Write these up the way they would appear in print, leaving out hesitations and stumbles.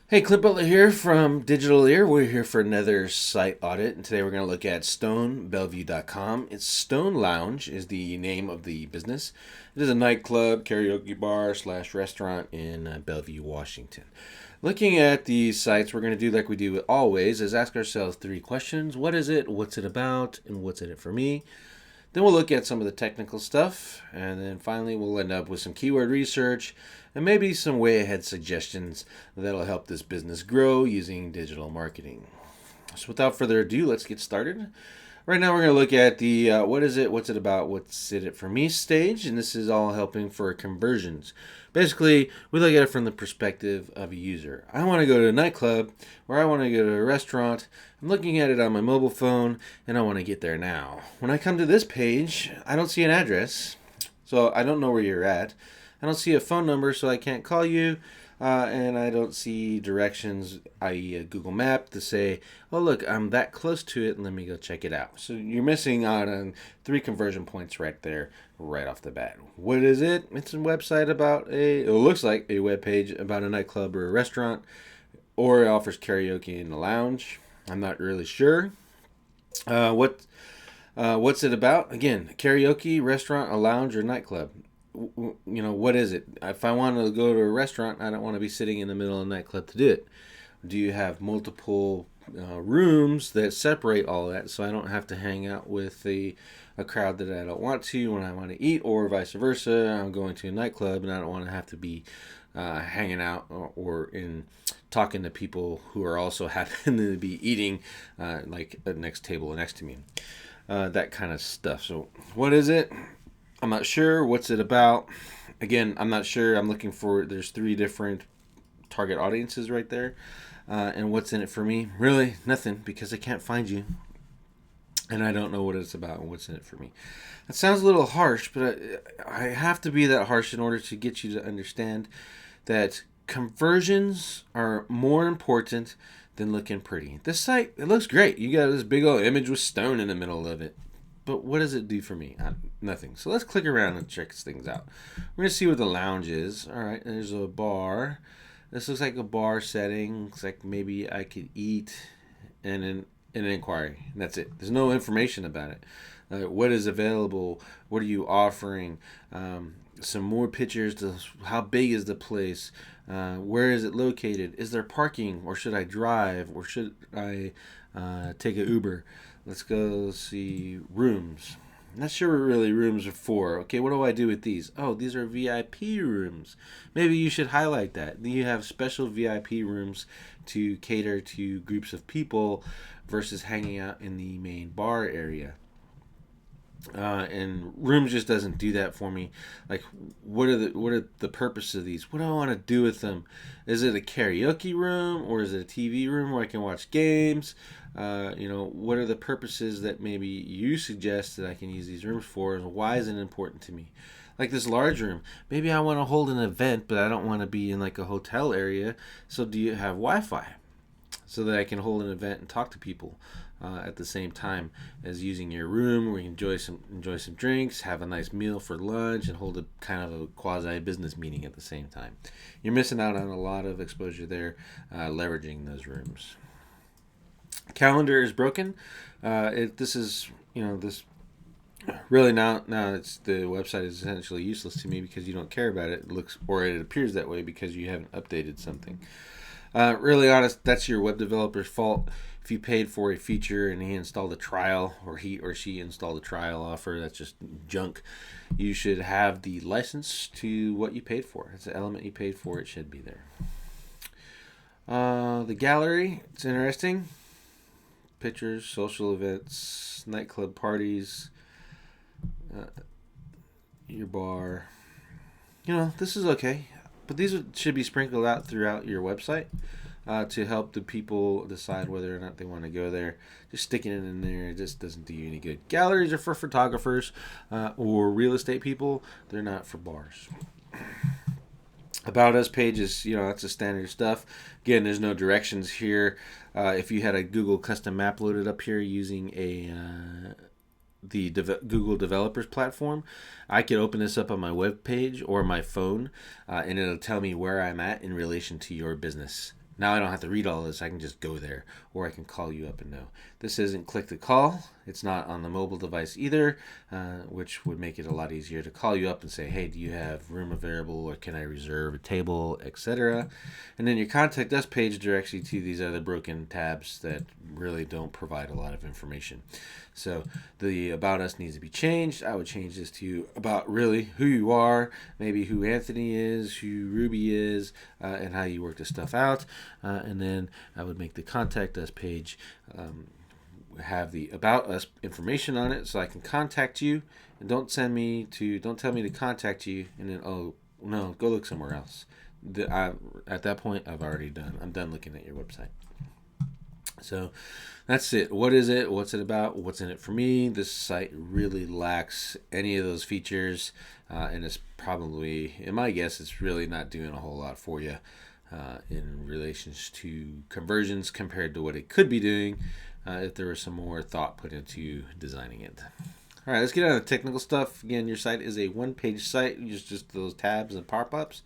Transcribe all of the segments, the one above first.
Hey, Clint Butler here from Digitaleer. We're here for another site audit, and today we're going to look at Bellevue.com. It's Stone Lounge is the name of the business. It is a nightclub, karaoke bar slash restaurant in Bellevue, Washington. Looking at these sites, we're going to do like we do always, is ask ourselves three questions. What is it? What's it about? And what's in it for me? Then we'll look at some of the technical stuff, and then finally we'll end up with some keyword research and maybe some way ahead suggestions that'll help this business grow using digital marketing. So without further ado, let's get started. Right now, we're going to look at the what is it, what's it about, what's it for me stage, and this is all helping for conversions. Basically, we look at it from the perspective of a user. I want to go to a nightclub, or I want to go to a restaurant. I'm looking at it on my mobile phone, and I want to get there now. When I come to this page, I don't see an address, so I don't know where you're at. I don't see a phone number, so I can't call you. And I don't see directions, i.e., a Google Map, to say, oh, look, I'm that close to it, and let me go check it out. So you're missing out on three conversion points right there, right off the bat. What is it? It's a website about it looks like a web page about a nightclub or a restaurant, or it offers karaoke in the lounge. I'm not really sure. What's it about? Again, karaoke, restaurant, a lounge, or nightclub. What is it? If I want to go to a restaurant, I don't want to be sitting in the middle of a nightclub to do it. Do you have multiple rooms that separate all that so I don't have to hang out with a crowd that I don't want to when I want to eat, or vice versa? I'm going to a nightclub and I don't want to have to be hanging out or in talking to people who are also happen to be eating like the next table next to me. That kind of stuff. So, what is it? I'm not sure. What's it about? Again, I'm not sure. I'm looking for. There's three different target audiences right there. And what's in it for me? Really, nothing, because I can't find you. And I don't know what it's about and what's in it for me. That sounds a little harsh, but I have to be that harsh in order to get you to understand that conversions are more important than looking pretty. This site, it looks great. You got this big old image with stone in the middle of it. But what does it do for me? Nothing. So let's click around and check things out. We're going to see what the lounge is. All right, there's a bar. This looks like a bar setting. Looks like maybe I could eat and an inquiry. And that's it. There's no information about it. What is available? What are you offering? Some more pictures to how big is the place? Where is it located? Is there parking, or should I drive, or should I take an Uber? Let's go see rooms. I'm not sure what really rooms are for. Okay, what do I do with these? Oh, these are VIP rooms. Maybe you should highlight that. You have special VIP rooms to cater to groups of people versus hanging out in the main bar area. And rooms just doesn't do that for me. Like, what are the purpose of these? What do I want to do with them? Is it a karaoke room, or is it a TV room where I can watch games? What are the purposes that maybe you suggest that I can use these rooms for? And why is it important to me? Like this large room, maybe I want to hold an event, but I don't want to be in like a hotel area. So do you have Wi-Fi so that I can hold an event and talk to people at the same time as using your room, where you enjoy some drinks, have a nice meal for lunch, and hold a kind of a quasi business meeting at the same time? You're missing out on a lot of exposure there, leveraging those rooms. Calendar is broken. This is this really now it's the website is essentially useless to me because you don't care about it. It looks, or it appears that way because you haven't updated something. Really honest, that's your web developer's fault. If you paid for a feature and he installed a trial, or he or she installed a trial offer, that's just junk. You should have the license to what you paid for. It's an element you paid for. It should be there. The gallery, it's interesting. Pictures, social events, nightclub parties, your bar. This is okay. But these should be sprinkled out throughout your website to help the people decide whether or not they want to go there. Just sticking it in there just doesn't do you any good. Galleries are for photographers or real estate people. They're not for bars. About us pages, that's the standard stuff. Again, there's no directions here. If you had a Google custom map loaded up here using the Google Developers platform, I could open this up on my web page or my phone, and it'll tell me where I'm at in relation to your business. Now I don't have to read all this. I can just go there, or I can call you up and know. This isn't click to call. It's not on the mobile device either, which would make it a lot easier to call you up and say, hey, do you have room available, or can I reserve a table, etc. And then your contact us page directs you to these other broken tabs that really don't provide a lot of information. So the about us needs to be changed. I would change this to about really who you are, maybe who Anthony is, who Ruby is, and how you work this stuff out. And then I would make the contact us page have the about us information on it, so I can contact you. And don't tell me to contact you, and then oh no, go look somewhere else. At that point, I'm done looking at your website. So that's it. What is it? What's it about? What's in it for me? This site really lacks any of those features, and it's probably, in my guess, it's really not doing a whole lot for you in relations to conversions compared to what it could be doing if there was some more thought put into designing it. All right, let's get on to technical stuff. Again, your site is a one-page site. You use just those tabs and pop-ups.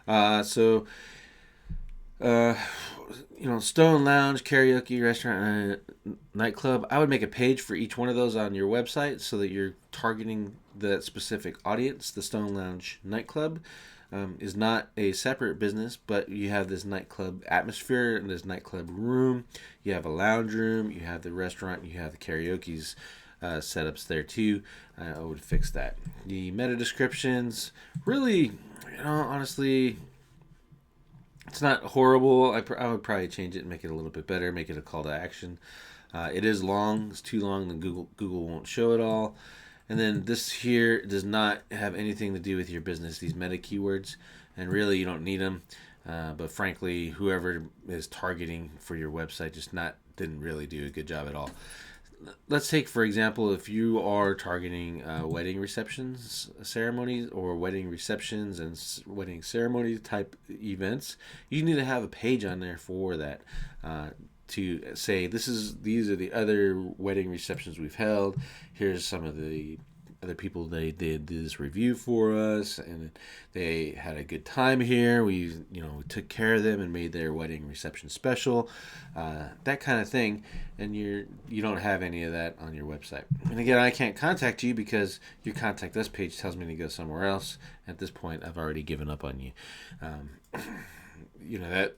Stone Lounge, karaoke, restaurant, nightclub. I would make a page for each one of those on your website so that you're targeting that specific audience. The Stone Lounge nightclub is not a separate business, but you have this nightclub atmosphere and this nightclub room. You have a lounge room, you have the restaurant, you have the karaoke's setups there too. I would fix that. The meta descriptions, really, honestly, it's not horrible. I would probably change it and make it a little bit better, make it a call to action. It is long. It's too long, then Google won't show it all. And then this here does not have anything to do with your business, these meta keywords, and really you don't need them. But frankly, whoever is targeting for your website didn't really do a good job at all. Let's take, for example, if you are targeting wedding receptions, ceremonies, or wedding receptions and wedding ceremony type events, you need to have a page on there for that. To say these are the other wedding receptions we've held. Here's some of the other people they did this review for us, and they had a good time here. We took care of them and made their wedding reception special, that kind of thing. And you don't have any of that on your website. And again, I can't contact you because your contact us page tells me to go somewhere else. At this point, I've already given up on you. That.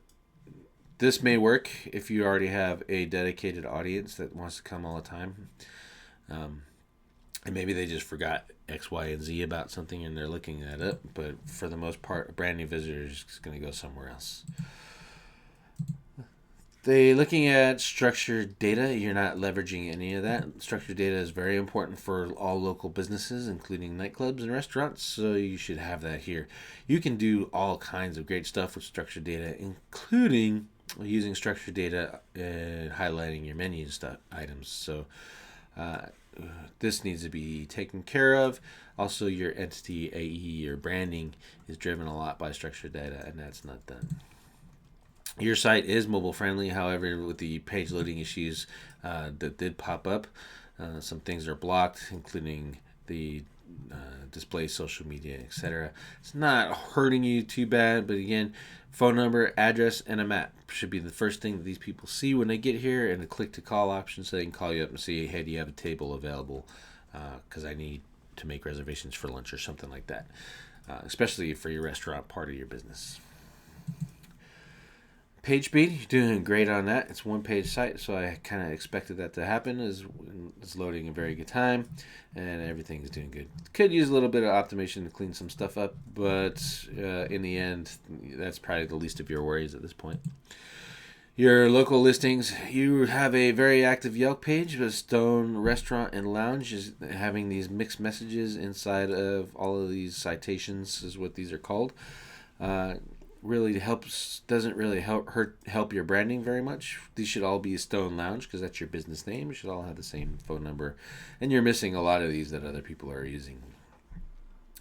This may work if you already have a dedicated audience that wants to come all the time. And maybe they just forgot X, Y, and Z about something and they're looking that up. But for the most part, a brand new visitor is just going to go somewhere else. Looking at structured data, you're not leveraging any of that. Structured data is very important for all local businesses, including nightclubs and restaurants, so you should have that here. You can do all kinds of great stuff with structured data, including using structured data and highlighting your menu stuff items. So this needs to be taken care of. Also, your entity AE or branding is driven a lot by structured data, and that's not done. Your site is mobile friendly, however, with the page loading issues that did pop up, some things are blocked, including the display, social media, etc. It's not hurting you too bad, but again, phone number, address, and a map should be the first thing that these people see when they get here, and a click to call option so they can call you up and see, hey, do you have a table available? Because I need to make reservations for lunch or something like that, especially for your restaurant part of your business. Page speed, you're doing great on that. It's one page site, so I kind of expected that to happen. It's loading a very good time, and everything is doing good. Could use a little bit of optimization to clean some stuff up, but in the end, that's probably the least of your worries at this point. Your local listings, you have a very active Yelp page, but Stone Restaurant and Lounge is having these mixed messages inside of all of these citations, is what these are called. Really doesn't really help your branding very much. These should all be Stone Lounge because that's your business name. You should all have the same phone number, and you're missing a lot of these that other people are using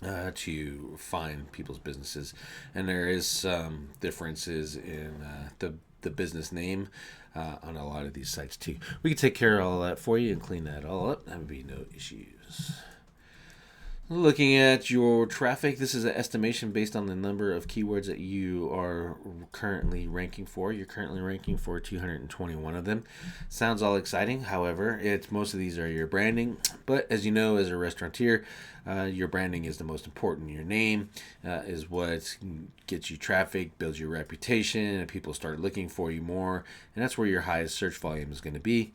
to find people's businesses. And there is some differences in the business name on a lot of these sites too. We can take care of all that for you and clean that all up. That would be no issues. Looking at your traffic, this is an estimation based on the number of keywords that you are currently ranking for. You're currently ranking for 221 of them. Sounds all exciting. However, it's most of these are your branding. But as you know, as a restaurateur, your branding is the most important. Your name is what gets you traffic, builds your reputation, and people start looking for you more. And that's where your highest search volume is going to be.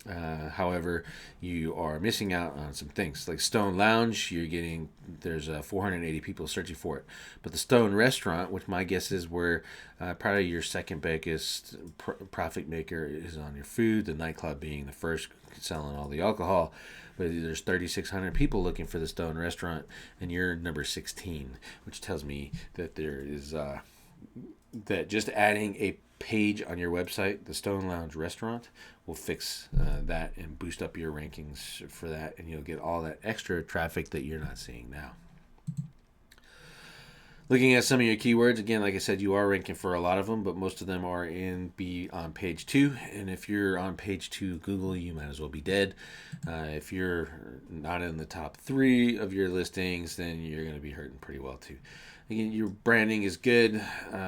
However, you are missing out on some things like Stone Lounge. There's 480 people searching for it, but the Stone Restaurant, which my guess is where probably your second biggest profit maker is on your food. The nightclub being the first, selling all the alcohol. But there's 3,600 people looking for the Stone Restaurant, and you're number 16, which tells me that there is that just adding a page on your website, the Stone Lounge Restaurant, will fix that and boost up your rankings for that, and you'll get all that extra traffic that you're not seeing now. Looking at some of your keywords, again, like I said, you are ranking for a lot of them, but most of them are on page 2. And if you're on page 2 Google, you might as well be dead. If you're not in the top 3 of your listings, then you're going to be hurting pretty well too. Again, your branding is good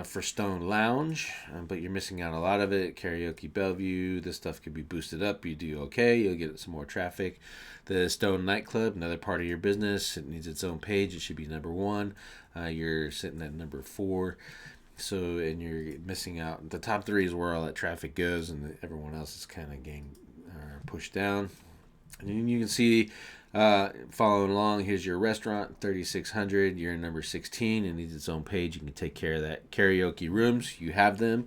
for Stone Lounge, but you're missing out a lot of it. Karaoke Bellevue, this stuff could be boosted up. You do okay, you'll get some more traffic. The Stone Nightclub, another part of your business, it needs its own page. It should be number 1. You're sitting at number 4. So, and you're missing out. The top 3 is where all that traffic goes, and everyone else is kind of getting pushed down. And you can see, following along, here's your restaurant, 3,600. You're in number 16. It needs its own page. You can take care of that. Karaoke rooms, you have them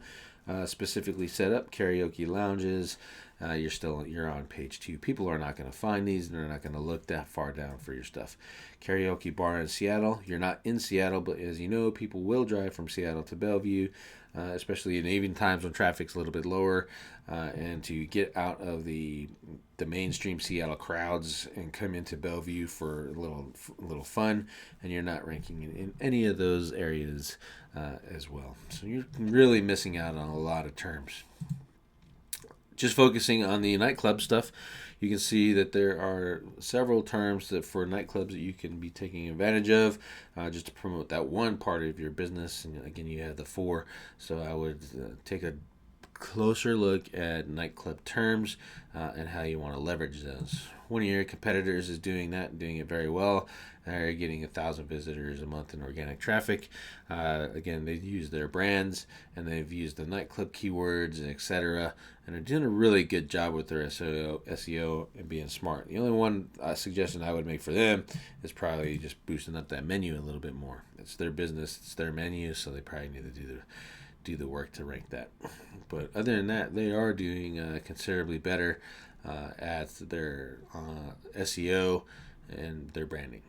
specifically set up. Karaoke lounges, you're on page 2. People are not going to find these, and they're not going to look that far down for your stuff. Karaoke bar in Seattle, you're not in Seattle, but as you know, people will drive from Seattle to Bellevue, especially in evening times when traffic's a little bit lower, and to get out of the mainstream Seattle crowds and come into Bellevue for a little fun, and you're not ranking in any of those areas as well. So you're really missing out on a lot of terms. Just focusing on the nightclub stuff, you can see that there are several terms that for nightclubs that you can be taking advantage of just to promote that one part of your business. And again, you have the 4. So I would take a closer look at nightclub terms and how you want to leverage those. One of your competitors is doing that and doing it very well. They're getting 1,000 visitors a month in organic traffic. Again, they use their brands and they've used the nightclub keywords and etc. And they're doing a really good job with their SEO and being smart. The only one suggestion I would make for them is probably just boosting up that menu a little bit more. It's their business, it's their menu, so they probably need to do the work to rank that. But other than that, they are doing considerably better at their SEO and their branding.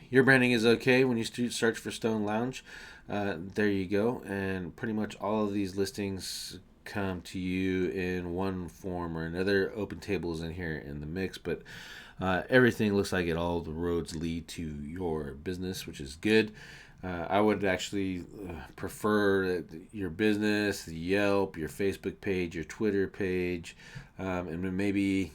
Your branding is okay when you search for Stone Lounge. There you go. And pretty much all of these listings come to you in one form or another. Open tables in here in the mix, but everything looks like all the roads lead to your business, which is good. I would actually prefer your business, the Yelp, your Facebook page, your Twitter page, and maybe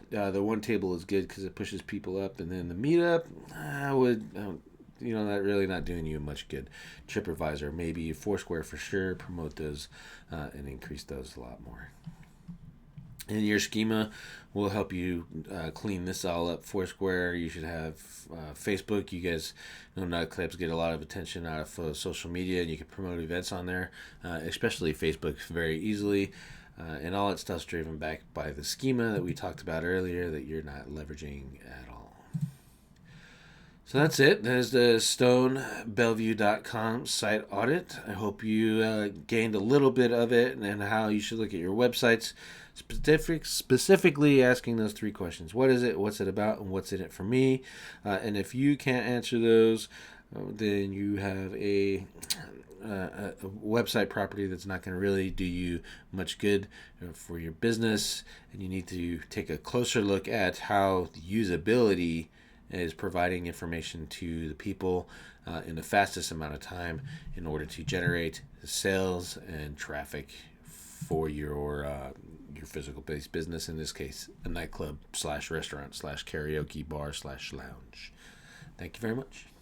the one table is good because it pushes people up, and then the meetup, I would, that really not doing you much good. TripAdvisor, maybe Foursquare for sure, promote those and increase those a lot more. And your schema will help you clean this all up. Foursquare, you should have Facebook. You guys know nightclubs get a lot of attention out of social media, and you can promote events on there, especially Facebook, very easily. And all that stuff's driven back by the schema that we talked about earlier that you're not leveraging at all. So that's it. There's the StoneBellevue.com site audit. I hope you gained a little bit of it and how you should look at your websites. Specifically asking those 3 questions. What is it? What's it about? And what's in it for me? And if you can't answer those, then you have a website property that's not going to really do you much good for your business. And you need to take a closer look at how the usability is providing information to the people in the fastest amount of time in order to generate sales and traffic for your physical based business, in this case a nightclub /restaurant /karaoke bar /lounge. Thank you very much.